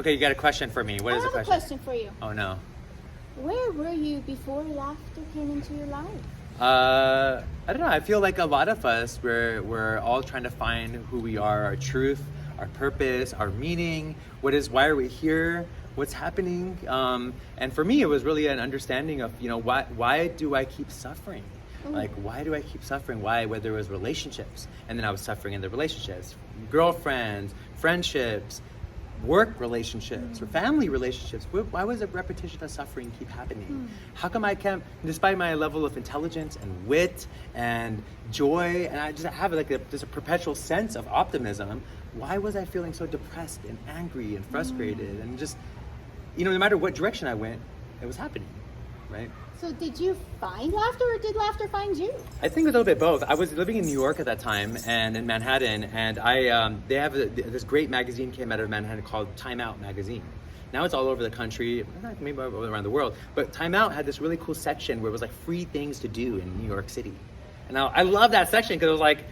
Okay, you got a question for me. What is the I have a question for you. Oh no. Where were you before laughter came into your life? I don't know. I feel like a lot of us, we're all trying to find who we are, our truth, our purpose, our meaning. Why are we here? What's happening? And for me, it was really an understanding of, why do I keep suffering? Like, why do I keep suffering? Why? Whether it was relationships, and then I was suffering in the relationships, girlfriends, friendships, work relationships, or family relationships. Why was a repetition of suffering keep happening? How come I can't, despite my level of intelligence and wit and joy, and I just have just a perpetual sense of optimism, why was I feeling so depressed and angry and frustrated and just, no matter what direction I went, it was happening, right? So did you find laughter, or did laughter find you? I think a little bit both. I was living in New York at that time, and in Manhattan, and they have this great magazine came out of Manhattan called Time Out magazine. Now it's all over the country, maybe around the world, but Time Out had this really cool section where it was like free things to do in New York City. And I love that section because it was like,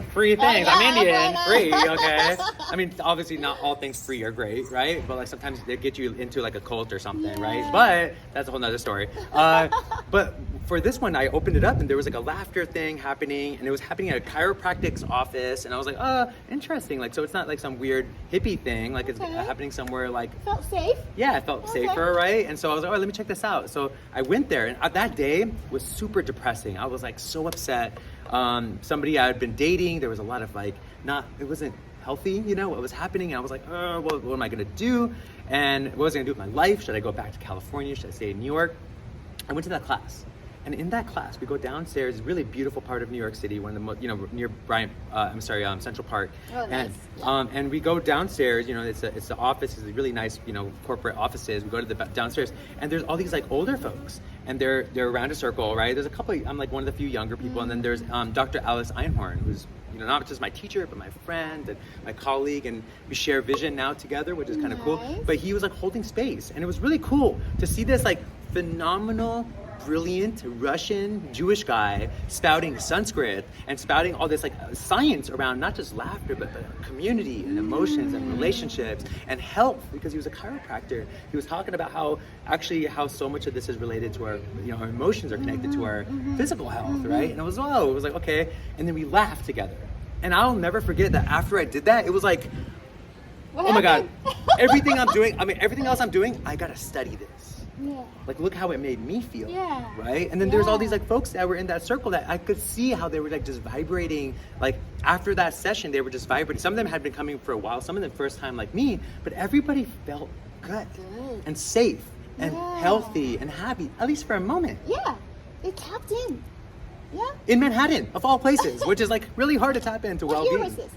free things. I'm Indian, free, okay? I mean, obviously not all things free are great, right? But like sometimes they get you into like a cult or something, right? But that's a whole nother story. But for this one, I opened it up and there was like a laughter thing happening, and it was happening at a chiropractic's office, and I was like, interesting. Like, so it's not like some weird hippie thing, like it's happening somewhere like... Felt safe? Yeah, I felt safer, right? And so I was like, let me check this out. So I went there, and that day was super depressing. I was like so upset. Somebody I had been dating, there was a lot of like, it wasn't healthy, what was happening. And I was like, what am I going to do? And what was I going to do with my life? Should I go back to California? Should I stay in New York? I went to that class. And in that class, we go downstairs, really beautiful part of New York City, one of the near Central Park. Oh, nice. And we go downstairs, it's the office, it's really nice, corporate offices. We go to the downstairs, and there's all these like older folks, and they're around a circle, right? There's a couple, I'm like one of the few younger people, and then there's Dr. Alice Einhorn, who's not just my teacher, but my friend and my colleague, and we share vision now together, which is kind of cool. But he was like holding space, and it was really cool to see this like phenomenal, brilliant Russian Jewish guy spouting Sanskrit and spouting all this like science around not just laughter, but community and emotions and relationships and health, because he was a chiropractor. He was talking about how so much of this is related to our, our emotions are connected to our physical health, right? And it was like, okay. And then we laughed together. And I'll never forget that after I did that, it was like, my God, everything else I'm doing, I gotta study this. Yeah. Like, look how it made me feel. Yeah. Right? And then there's all these like folks that were in that circle that I could see how they were like just vibrating. Like after that session, they were just vibrating. Some of them had been coming for a while, some of them first time like me, but everybody felt good. And safe and healthy and happy, at least for a moment. Yeah. It tapped in. Yeah. In Manhattan, of all places, which is like really hard to tap into well-being. What year was this?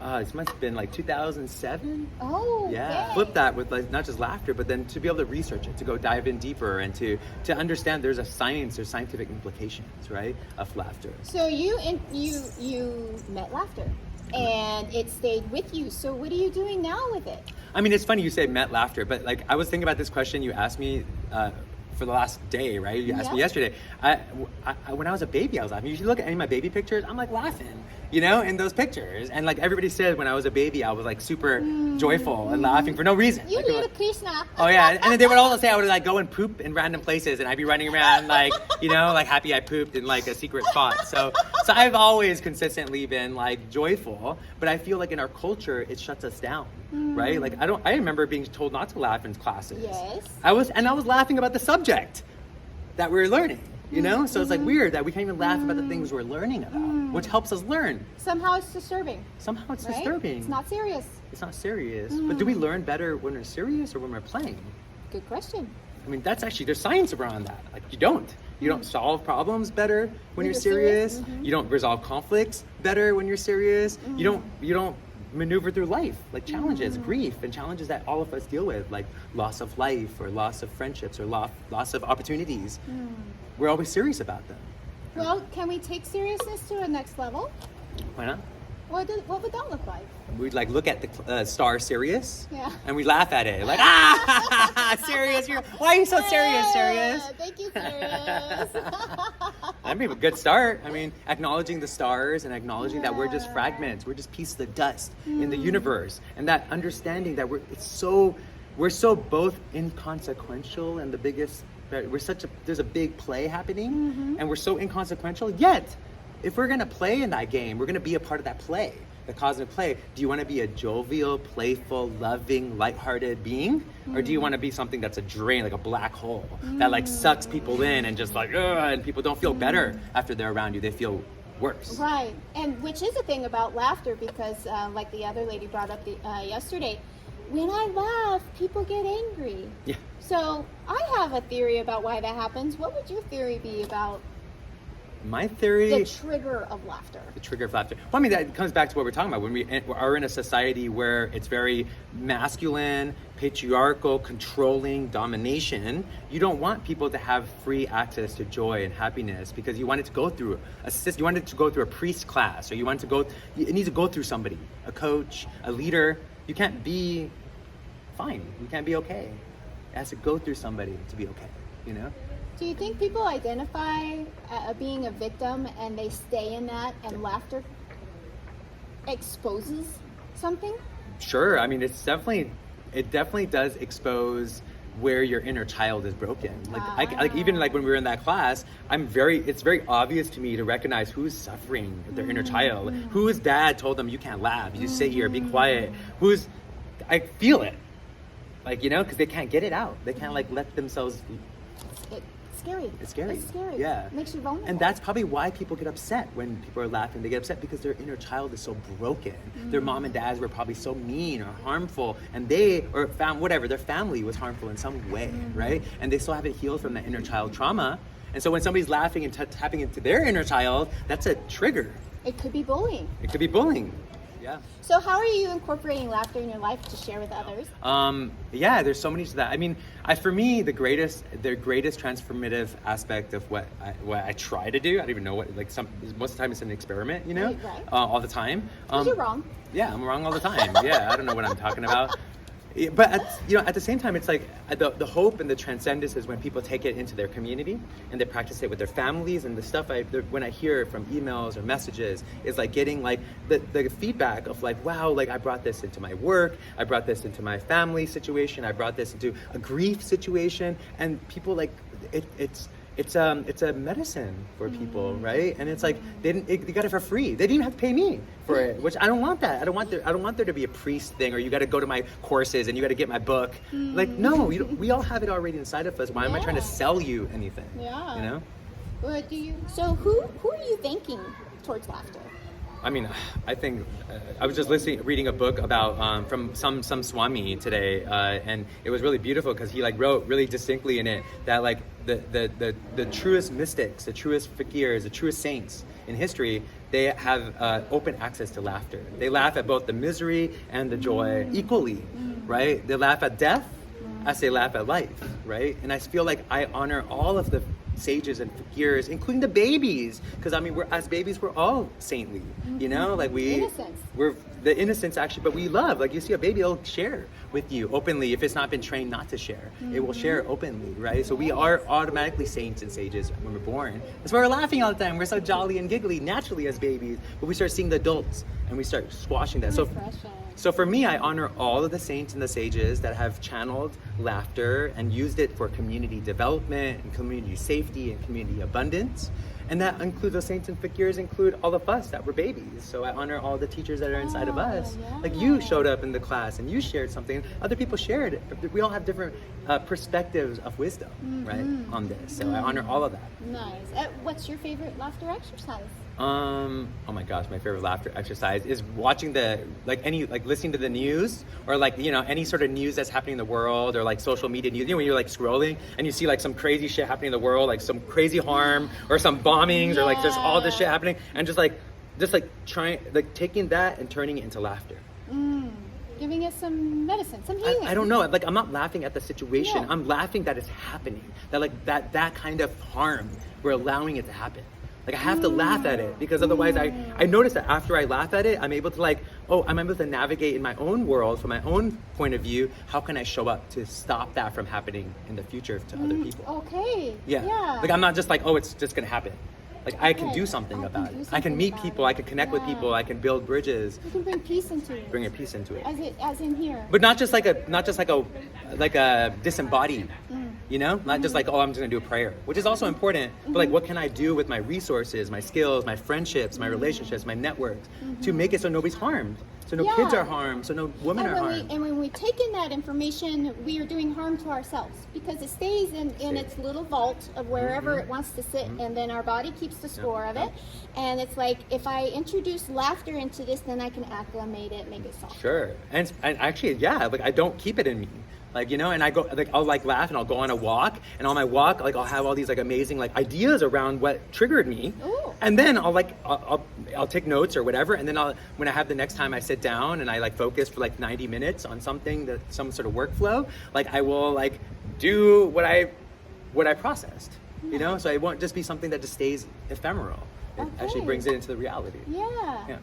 It must have been like 2007. Oh, yeah. okay. Flip that with like not just laughter, but then to be able to research it, to go dive in deeper, and to understand there's scientific implications, right, of laughter. So you met laughter, and it stayed with you. So what are you doing now with it? I mean, it's funny you say met laughter, but like I was thinking about this question you asked me for the last day, right? You asked me yesterday. When I was a baby, I was laughing. You should look at any of my baby pictures. I'm like laughing, in those pictures. And like everybody said, when I was a baby, I was like super joyful and laughing for no reason. You like, little Krishna. Oh yeah, and then they would also say I would like go and poop in random places, and I'd be running around like, like happy I pooped in like a secret spot. So I've always consistently been like joyful, but I feel like in our culture it shuts us down, right? Like I remember being told not to laugh in classes. Yes. I was laughing about the subject that we're learning. So it's like weird that we can't even laugh about the things we're learning about, which helps us learn. Somehow it's disturbing. Disturbing. It's not serious. It's not serious. But do we learn better when we're serious or when we're playing? Good question. I mean, there's science around that. Like you don't solve problems better when you're serious. You don't resolve conflicts better when you're serious. You don't maneuver through life, like challenges, grief, and challenges that all of us deal with, like loss of life or loss of friendships or loss of opportunities. We're always serious about them. Well, can we take seriousness to a next level? Why not? What would that look like? We'd like look at the star Sirius, and we laugh at it, like Sirius, why are you so serious? Thank you, Sirius. That'd be a good start. I mean, acknowledging the stars and acknowledging that we're just fragments, we're just pieces of dust in the universe, and that understanding that it's so we're so both inconsequential and there's a big play happening, and we're so inconsequential, yet if we're gonna play in that game, we're gonna be a part of that play, the cosmic play. Do you want to be a jovial, playful, loving, lighthearted being, or do you want to be something that's a drain, like a black hole that like sucks people in and just like, ugh, and people don't feel better after they're around you, they feel worse. Right, and which is the thing about laughter, because like the other lady brought up yesterday, when I laugh, people get angry. Yeah. So I have a theory about why that happens. What would your theory be about My theory... the trigger of laughter? The trigger of laughter. Well, I mean, that comes back to what we're talking about. When we are in a society where it's very masculine, patriarchal, controlling, domination, you don't want people to have free access to joy and happiness, because you want it to go through you want it to go through a priest class, or it needs to go through somebody, a coach, a leader. You can't be fine. You can't be okay. It has to go through somebody to be okay, you know? Do you think people identify being a victim and they stay in that, and laughter exposes something? Sure. I mean, it definitely does expose where your inner child is broken. Like even like when we were in that class, it's very obvious to me to recognize who's suffering with their inner child. Whose dad told them you can't laugh, you sit here, be quiet. I feel it, like, you know, because they can't get it out. They can't like let themselves. Scary. It's scary. It's scary. Yeah. It makes you vulnerable. And that's probably why people get upset when people are laughing. They get upset because their inner child is so broken. Their mom and dads were probably so mean or harmful, and their family was harmful in some way, right? And they still haven't healed from that inner child trauma. And so when somebody's laughing and tapping into their inner child, that's a trigger. It could be bullying. It could be bullying. Yeah. So how are you incorporating laughter in your life to share with others? Yeah, there's so many to that. I mean, for me, the greatest transformative aspect of what I try to do, I don't even know what, like most of the time it's an experiment, you know, right. all the time. You're wrong. Yeah, I'm wrong all the time. Yeah, I don't know what I'm talking about. But at the same time, it's like the hope and the transcendence is when people take it into their community and they practice it with their families. And the stuff when I hear from emails or messages is like getting like the feedback of like, wow, like I brought this into my work, I brought this into my family situation, I brought this into a grief situation, and people like it's a medicine for people, right? And it's like they got it for free. They didn't even have to pay me for it, which I don't want that. I don't want there to be a priest thing, or you got to go to my courses and you got to get my book. Like, no, we all have it already inside of us. Why am I trying to sell you anything? Yeah. You know? So who are you thanking towards laughter? I mean, I think I was just reading a book about from some Swami today, and it was really beautiful because he like wrote really distinctly in it that like the truest mystics, the truest fakirs, the truest saints in history, they have open access to laughter. They laugh at both the misery and the joy equally, right? They laugh at death as they laugh at life, right? And I feel like I honor all of the sages and fakirs, including the babies, because I mean, as babies, we're all saintly, you know, like we're the innocence actually, but we love, like you see a baby, it'll share with you openly. If it's not been trained not to share, it will share openly, right? So we are automatically saints and sages when we're born. That's why we're laughing all the time. We're so jolly and giggly naturally as babies, but we start seeing the adults and we start squashing that. So for me, I honor all of the saints and the sages that have channeled laughter and used it for community development and community safety and community abundance. And that includes those saints and fakirs, include all of us that were babies. So I honor all the teachers that are inside of us. Yeah. Like you showed up in the class and you shared something. Other people shared it. We all have different perspectives of wisdom, right, on this. So I honor all of that. Nice. What's your favorite laughter exercise? Oh my gosh, my favorite laughter exercise is watching listening to the news, or like, you know, any sort of news that's happening in the world, or like social media news. You know, when you're like scrolling and you see like some crazy shit happening in the world, like some crazy harm or some bombings, or like there's all this shit happening, and just trying, like taking that and turning it into laughter. Giving it some medicine, some healing. I don't know. Like, I'm not laughing at the situation. Yeah. I'm laughing that it's happening. That like that kind of harm, we're allowing it to happen. Like I have to laugh at it, because otherwise I notice that after I laugh at it, I'm able to navigate in my own world from my own point of view. How can I show up to stop that from happening in the future to other people? Okay. Yeah. Like I'm not just like, oh, it's just gonna happen. like I can do something about it. I can meet people, I can connect with people, I can build bridges. You can bring peace into it. Bring a peace into it. As in here. But not just like a disembodied, you know? Not just like, oh, I'm just gonna do a prayer, which is also important, but like what can I do with my resources, my skills, my friendships, my relationships, my networks to make it so nobody's harmed, so no kids are harmed, so no women are harmed. And when we take in that information, we are doing harm to ourselves because it stays in its little vault of wherever it wants to sit, and then our body keeps the score of it. And it's like, if I introduce laughter into this, then I can acclimate it, make it soft. Sure. And actually, yeah, like I don't keep it in me. Like, you know, and I go, like, I'll like laugh and I'll go on a walk, and on my walk, like I'll have all these like amazing like ideas around what triggered me. Ooh. And then I'll take notes or whatever, and then when I have the next time I sit down and I like focus for like 90 minutes on something, some sort of workflow, like I will like do what I processed, you know? So it won't just be something that just stays ephemeral. It actually brings it into the reality. Yeah.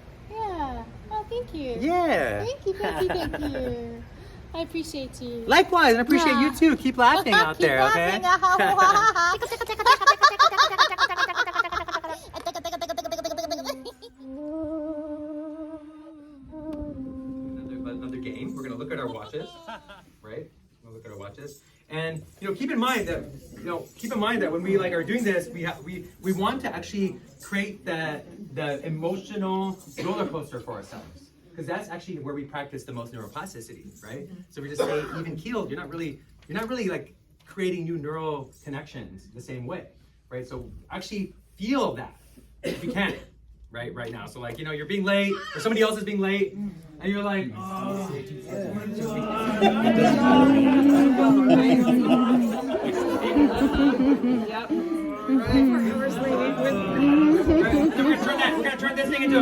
Oh, thank you. Yeah. Thank you. I appreciate you. Likewise, and I appreciate you too. Keep laughing out there, okay? Another game. We're gonna look at our watches, right? We'll look at our watches, and keep in mind that when we like are doing this, we want to actually create the emotional roller coaster for ourselves. Because that's actually where we practice the most neuroplasticity, right? So we just say even keeled, you're not really like creating new neural connections the same way, right? So actually feel that if you can, right now. So like, you're being late or somebody else is being late and you're like, oh. Yep. We're gonna turn this thing into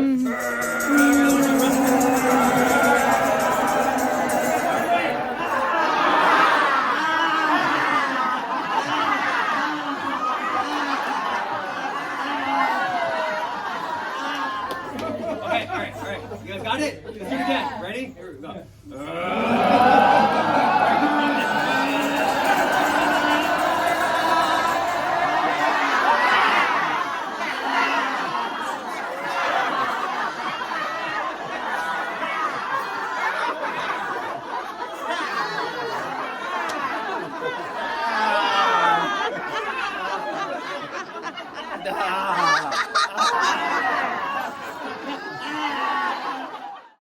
Okay, all right. You guys got it? Let's do it again. Ready? Here we go. Ah.